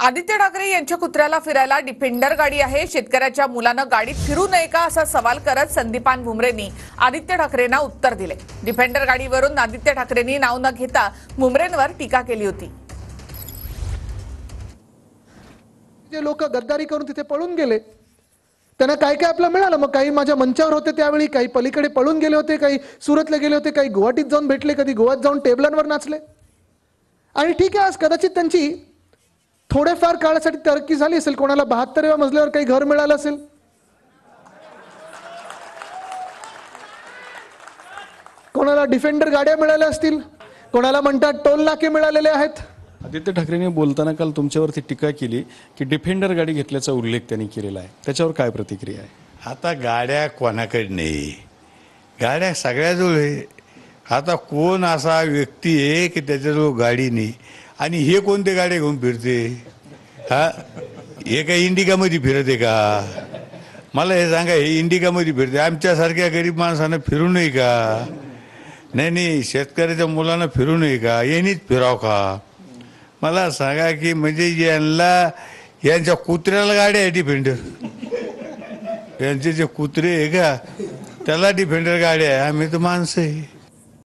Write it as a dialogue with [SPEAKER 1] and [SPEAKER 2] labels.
[SPEAKER 1] आदित्य ठाकरे यांच्या कुत्र्याला फिरायला डिफेंडर गाडी आहे. शेतकऱ्याच्या मुलानं गाडीत फिरू नये का असा सवाल करत संदीपान भुमरेंनी आदित्य ठाकरेंना उत्तर दिले. डिफेंडर गाडीवरून आदित्य ठाकरेंनी नाव न घेता भुमरेंवर टीका केली होती.
[SPEAKER 2] जे लोक गद्दारी करून तिथे पळून गेले त्यांना काय काय आपलं मिळालं. मग काही माझ्या मंचावर होते त्यावेळी, काही पलीकडे पळून गेले होते, काही सुरतला गेले होते, काही गुवाहाटीत जाऊन भेटले, कधी गोव्यात जाऊन टेबलांवर नाचले. आणि ठीक आहे, आज कदाचित त्यांची थोडेफार काळासाठी तरक्की झाली असेल. कोणाला 72व्या मजल्यावर काही घर मिळालं असेल, कोणाला डिफेंडर गाड्या मिळाल्या असतील, कोणाला म्हणतात टोल नाके मिळालेले आहेत.
[SPEAKER 3] आदित्य ठाकरेंनी बोलताना काल तुमच्यावरती टीका केली की डिफेंडर गाडी घेतल्याचा उल्लेख त्यांनी केलेला आहे, त्याच्यावर काय प्रतिक्रिया आहे?
[SPEAKER 4] आता गाड्या कोणाकडे नाही, गाड्या सगळ्याजवळ आहे. आता कोण असा व्यक्ती आहे की त्याच्याजवळ गाडी नाही आणि हे कोणते गाड्या घेऊन फिरते? हा, हे काय इंडिकामध्ये फिरते का? मला हे सांगा, हे इंडिकामध्ये फिरते? आमच्यासारख्या गरीब माणसानं फिरू नये का? नाही, शेतकऱ्याच्या मुलांना फिरू नये का? यांनीच फिराव का? मला सांगा की म्हणजे यांच्या कुत्र्याला गाड्या आहे डिफेंडर, यांचे जे कुत्रे आहे का त्याला डिफेंडर गाड्या आहे. आम्ही तर माणसं आहे.